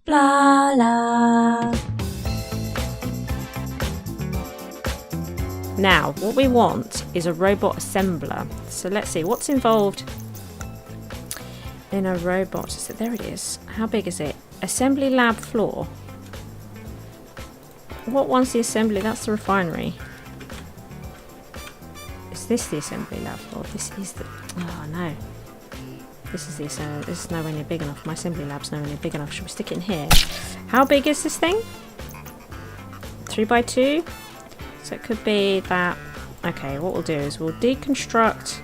Blarla. Now, what we want is a robot assembler. So let's see, what's involved in a robot? So there it is. How big is it? Assembly lab floor. What one's the assembly? That's the refinery. Is this the assembly lab floor? This is the... Oh, no. This is the assembly. This is nowhere near big enough. My assembly lab's nowhere near big enough. Should we stick it in here? How big is this thing? 3x2? So it could be that. Okay, what we'll do is we'll deconstruct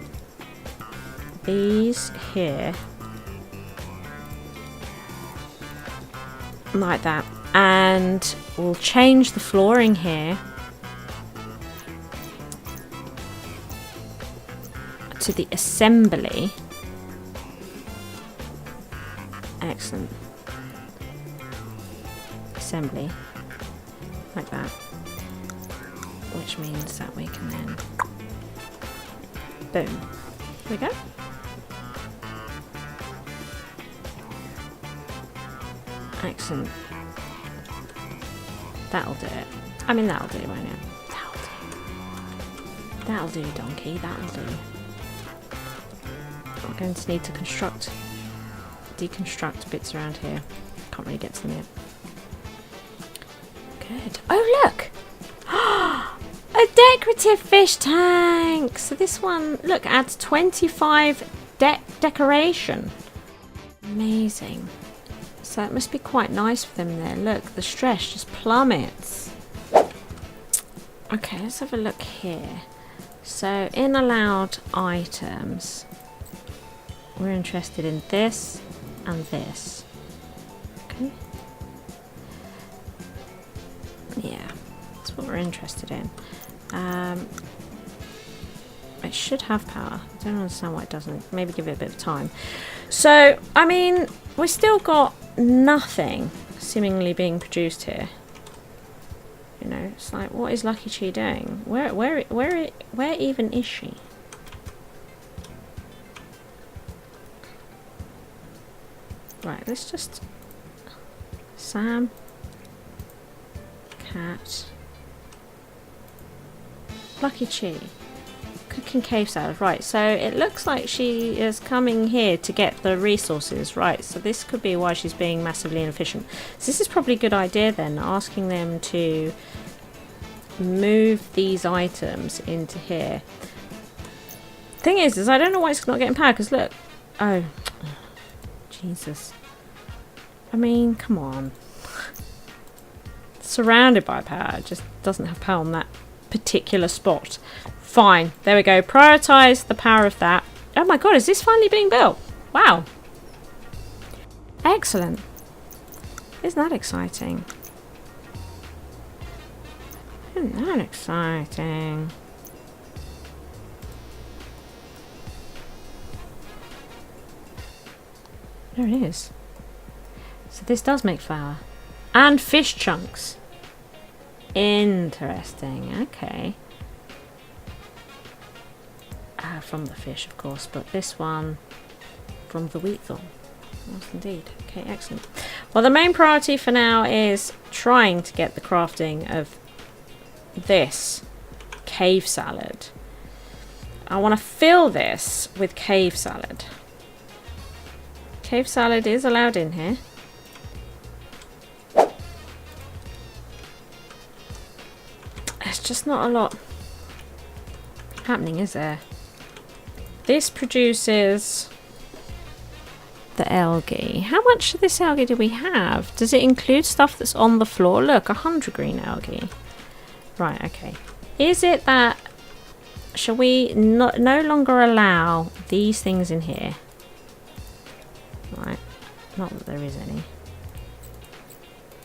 these here. Like that. And we'll change the flooring here to the assembly. Excellent. Assembly. Like that. Which means that we can then boom. There we go. Excellent. That'll do it. I mean, that'll do, won't it? That'll do. That'll do, donkey. That'll do. We're going to need to deconstruct bits around here. Can't really get to them yet. Good. Oh, look! A decorative fish tank! So this one, look, adds 25 decoration. Amazing. So it must be quite nice for them there. Look, the stress just plummets. Okay, let's have a look here. So in allowed items, we're interested in this and this. Okay. Yeah, that's what we're interested in. It should have power. I don't understand why it doesn't. Maybe give it a bit of time. So, I mean, we've still got nothing seemingly being produced here. You know, it's like, what is LuckyChii doing? Where even is she? Right, let's just... Sam. Cat. LuckyChii. Cooking cave salad. Right, so it looks like she is coming here to get the resources. Right, so this could be why she's being massively inefficient. So this is probably a good idea then, asking them to move these items into here. Thing is I don't know why it's not getting power, because look. Oh, Jesus. I mean, come on. Surrounded by power, just doesn't have power on that particular spot. Fine, there we go. Prioritize the power of that. Oh my god, is this finally being built? Wow. Excellent. Isn't that exciting? Isn't that exciting? There it is. So this does make flour. And fish chunks. Interesting. Okay. From the fish, of course, but this one from the wheat thorn. Yes, indeed. Okay, excellent. Well, the main priority for now is trying to get the crafting of this cave salad. I want to fill this with cave salad. Cave salad is allowed in here. There's just not a lot happening, is there? This produces the algae. How much of this algae do we have? Does it include stuff that's on the floor? Look, 100 green algae. Right, okay. Is it that... Shall we no longer allow these things in here? Right. Not that there is any.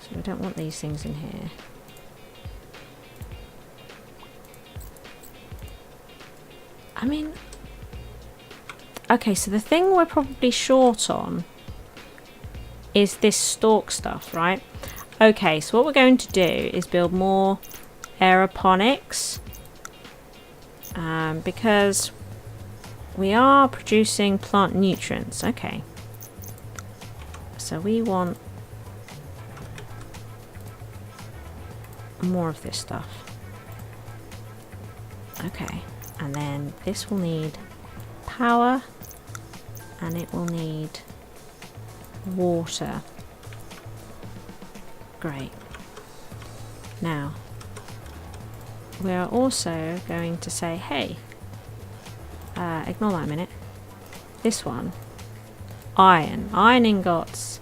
So we don't want these things in here. I mean... Okay, so the thing we're probably short on is this stalk stuff, right? Okay, so what we're going to do is build more aeroponics because we are producing plant nutrients. Okay, so we want more of this stuff. Okay, and then this will need power, and it will need water. Great. Now, we are also going to say, hey, ignore that a minute. This one, iron ingots.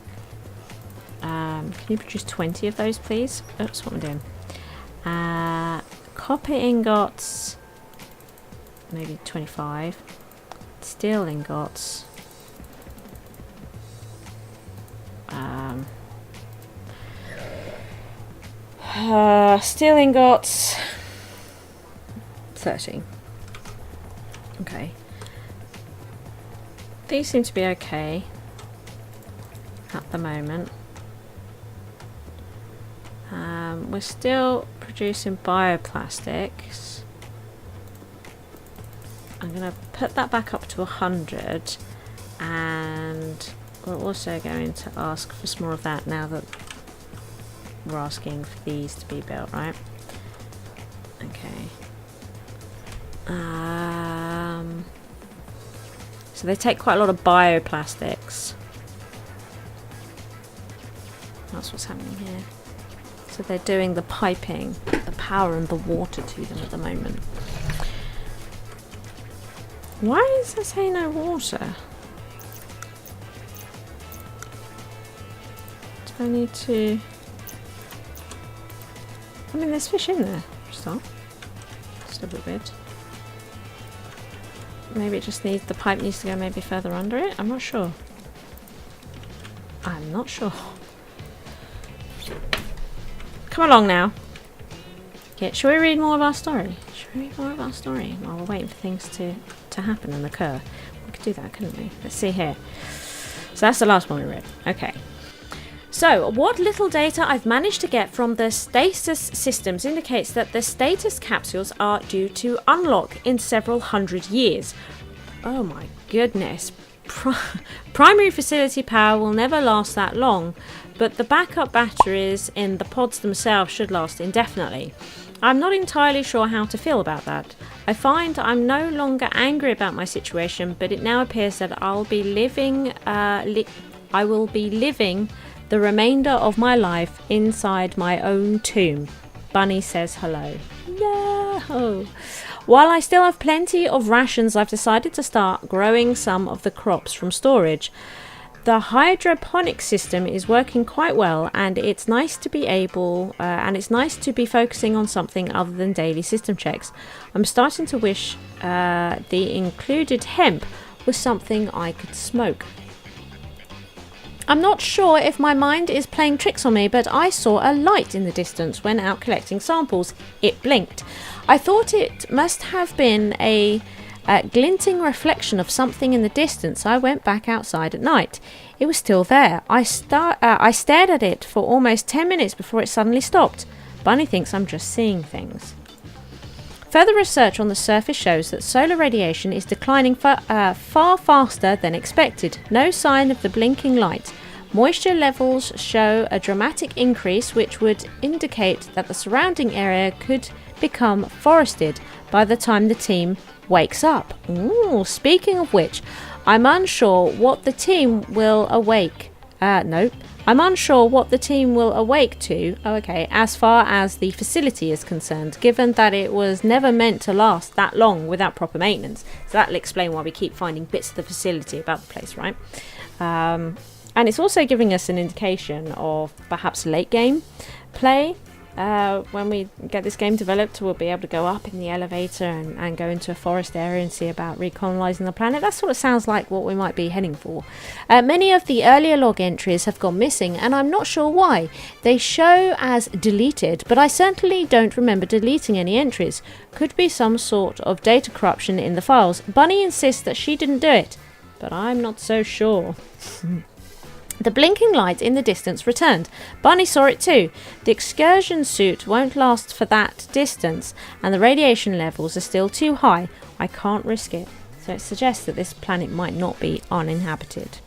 Can you produce 20 of those, please? Oops, what am I doing? Copper ingots, maybe 25. Steel ingots. Steel ingots, 30. Okay. These seem to be okay at the moment. We're still producing bioplastics. I'm going to put that back up to 100, and we're also going to ask for some more of that now that we're asking for these to be built, right? Okay. So they take quite a lot of bioplastics. That's what's happening here. So they're doing the piping, the power and the water to them at the moment. Why does it say no water? Do I need to... I mean, there's fish in there. Stop. It's a little bit. Maybe it just needs... the pipe needs to go maybe further under it? I'm not sure. I'm not sure. Come along now. Okay, shall we read more of our story? Shall we read more of our story while we're waiting for things to happen and occur? We could do that, couldn't we? Let's see here. So that's the last one we read. Okay. So, what little data I've managed to get from the stasis systems indicates that the status capsules are due to unlock in several hundred years. Oh my goodness. Primary facility power will never last that long, but the backup batteries in the pods themselves should last indefinitely. I'm not entirely sure how to feel about that. I find I'm no longer angry about my situation, but it now appears that I will be living the remainder of my life inside my own tomb. Bunny says hello. No. While I still have plenty of rations, I've decided to start growing some of the crops from storage. The hydroponic system is working quite well, and it's nice to be focusing on something other than daily system checks. I'm starting to wish the included hemp was something I could smoke. I'm not sure if my mind is playing tricks on me, but I saw a light in the distance when out collecting samples. It blinked. I thought it must have been a glinting reflection of something in the distance. I went back outside at night. It was still there. I stared at it for almost 10 minutes before it suddenly stopped. Bunny thinks I'm just seeing things. Further research on the surface shows that solar radiation is declining far faster than expected. No sign of the blinking light. Moisture levels show a dramatic increase, which would indicate that the surrounding area could become forested by the time the team wakes up. Ooh, speaking of which, I'm unsure what the team will awake. I'm unsure what the team will awake to, as far as the facility is concerned, given that it was never meant to last that long without proper maintenance. So that'll explain why we keep finding bits of the facility about the place, right? And it's also giving us an indication of perhaps late game play. When we get this game developed, we'll be able to go up in the elevator and go into a forest area and see about recolonising the planet. That sort of sounds like what we might be heading for. Many of the earlier log entries have gone missing, and I'm not sure why. They show as deleted, but I certainly don't remember deleting any entries. Could be some sort of data corruption in the files. Bunny insists that she didn't do it, but I'm not so sure. The blinking light in the distance returned. Bunny saw it too. The excursion suit won't last for that distance, and the radiation levels are still too high. I can't risk it. So it suggests that this planet might not be uninhabited.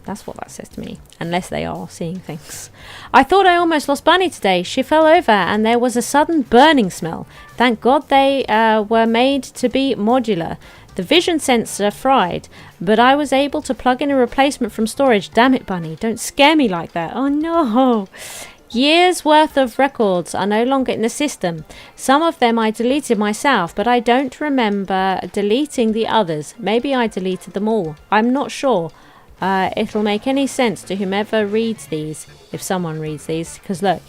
That's what that says to me. Unless they are seeing things. I thought I almost lost Bunny today. She fell over and there was a sudden burning smell. Thank God they were made to be modular. The vision sensor fried, but I was able to plug in a replacement from storage. Damn it, Bunny. Don't scare me like that. Oh, no. Years worth of records are no longer in the system. Some of them I deleted myself, but I don't remember deleting the others. Maybe I deleted them all. I'm not sure. It'll make any sense to whomever reads these, if someone reads these, because look,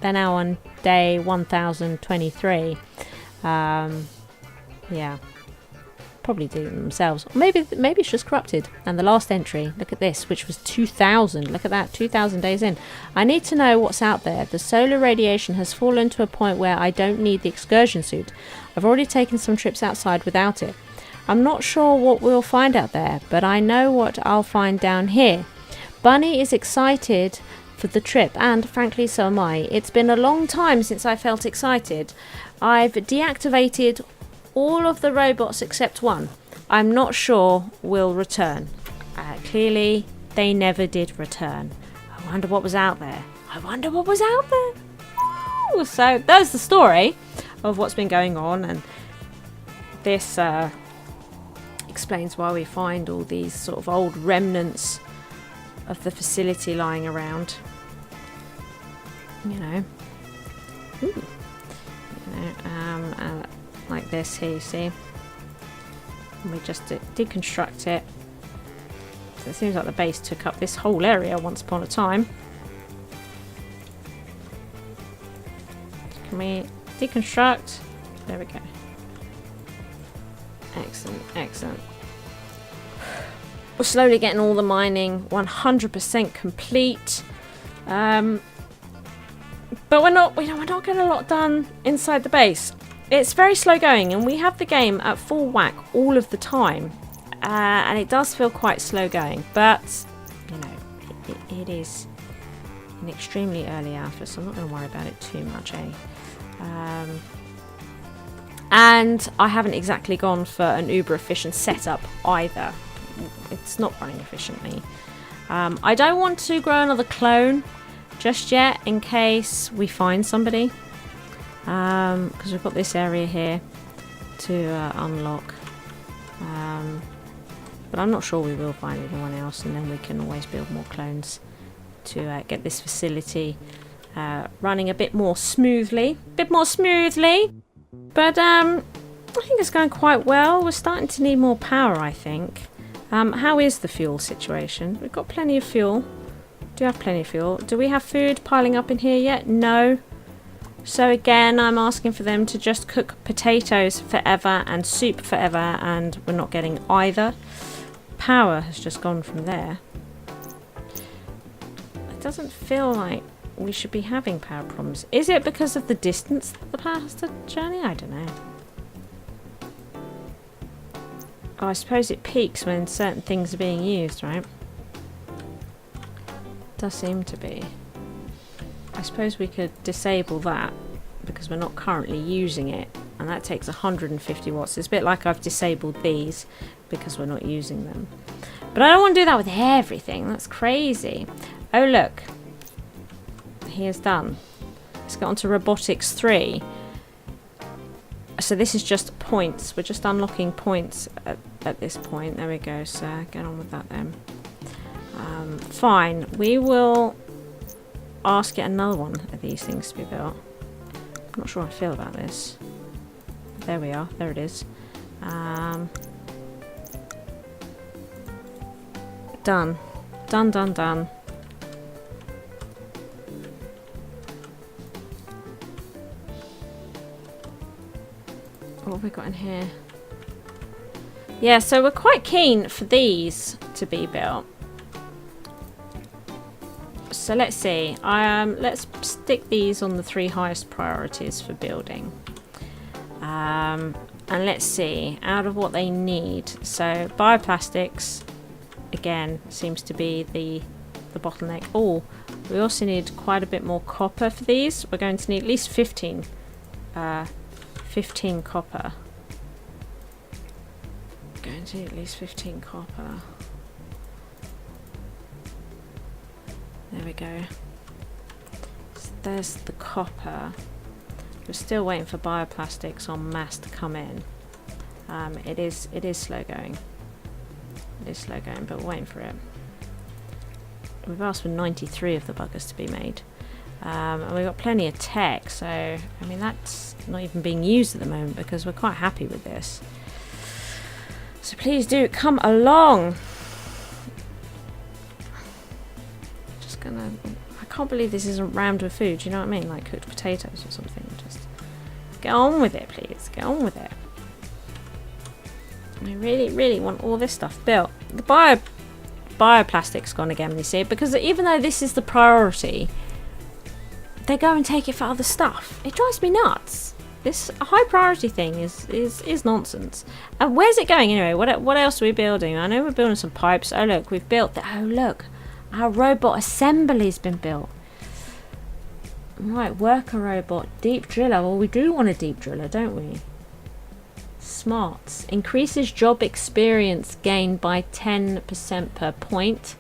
they're now on day 1023. Yeah, probably did them themselves. Or maybe it's just corrupted. And the last entry, look at this, which was 2000. Look at that, 2000 days in. I need to know what's out there. The solar radiation has fallen to a point where I don't need the excursion suit. I've already taken some trips outside without it. I'm not sure what we'll find out there, but I know what I'll find down here. Bunny is excited for the trip, and frankly so am I. It's been a long time since I felt excited. I've deactivated all of the robots except one. I'm not sure will return. Clearly, they never did return. I wonder what was out there. Ooh, so there's the story of what's been going on, and this explains why we find all these sort of old remnants of the facility lying around. You know. Ooh. Like this here, you see. And we just deconstruct it. So it seems like the base took up this whole area once upon a time. Can we deconstruct? There we go. Excellent. We're slowly getting all the mining 100% complete. But we're not getting a lot done inside the base. It's very slow going, and we have the game at full whack all of the time. And it does feel quite slow going, but you know, it is an extremely early alpha, so I'm not going to worry about it too much, And I haven't exactly gone for an uber efficient setup either. It's not running efficiently. I don't want to grow another clone just yet in case we find somebody. Because we've got this area here to unlock. But I'm not sure we will find anyone else, and then we can always build more clones to get this facility running a bit more smoothly. But I think it's going quite well. We're starting to need more power, I think. How is the fuel situation? We've got plenty of fuel. Do you have plenty of fuel? Do we have food piling up in here yet? No. So again, I'm asking for them to just cook potatoes forever and soup forever, and we're not getting either. Power has just gone from there. It doesn't feel like we should be having power problems. Is it because of the distance that the power has to journey? I don't know. Oh, I suppose it peaks when certain things are being used, right? Does seem to be. I suppose we could disable that because we're not currently using it, and that takes 150 watts. It's a bit like I've disabled these because we're not using them. But I don't want to do that with everything. That's crazy. Oh, look. Here's done. Let's get on to robotics 3. So this is just points. We're just unlocking points at this point. There we go. So get on with that then. Fine. We will ask yet another one of these things to be built. I'm not sure how I feel about this. There we are. There it is. Done. Done. What have we got in here? Yeah, so we're quite keen for these to be built. So let's see. Let's stick these on the 3 highest priorities for building. And let's see, out of what they need. So bioplastics, again, seems to be the bottleneck. Oh, we also need quite a bit more copper for these. We're going to need at least 15 copper. Going to need at least 15 copper. There we go. So there's the copper. We're still waiting for bioplastics en masse to come in. It is slow going. It is slow going, but we're waiting for it. We've asked for 93 of the buggers to be made. And we've got plenty of tech, so I mean that's not even being used at the moment because we're quite happy with this. So please do come along. Just gonna. I can't believe this isn't rammed with food. You know what I mean? Like cooked potatoes or something. Just get on with it, please. Get on with it. I really, really want all this stuff built. The bioplastic's gone again, you see, because even though this is the priority, they go and take it for other stuff. It drives me nuts. This high priority thing is nonsense. And where's it going anyway? What else are we building? I know we're building some pipes. Oh look, we've built look, our robot assembly's been built. Right, worker robot, deep driller. Well, we do want a deep driller, don't we? Smarts increases job experience gained by 10% per point.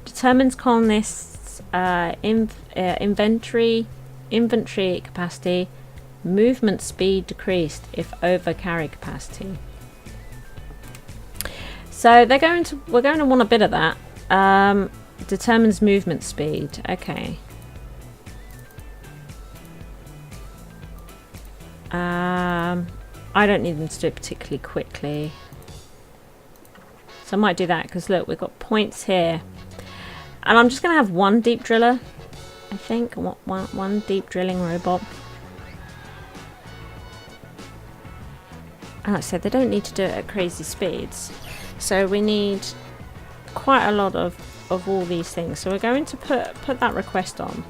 Determines colonists inventory capacity. Movement speed decreased if over carry capacity. So we're going to want a bit of that. Determines movement speed. Okay. I don't need them to do it particularly quickly, so I might do that because look, we've got points here, and I'm just gonna have one deep driller. I think one deep drilling robot. And like I said, they don't need to do it at crazy speeds, so we need quite a lot of all these things. So we're going to put that request on.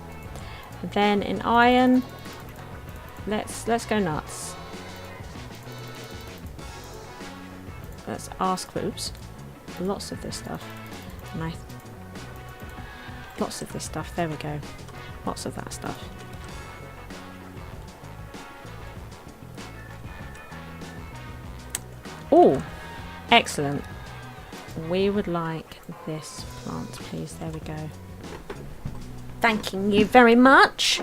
And then in iron, let's go nuts. Let's ask for lots of this stuff. Lots of this stuff. There we go. Lots of that stuff. Oh, excellent. We would like this plant, please. There we go. Thanking you very much.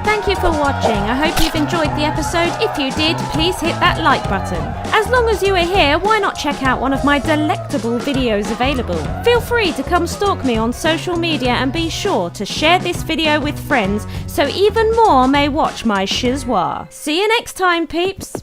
Thank you for watching. I hope you've enjoyed the episode. If you did, please hit that like button. As long as you are here, why not check out one of my delectable videos available? Feel free to come stalk me on social media and be sure to share this video with friends so even more may watch my schizwa. See you next time, peeps.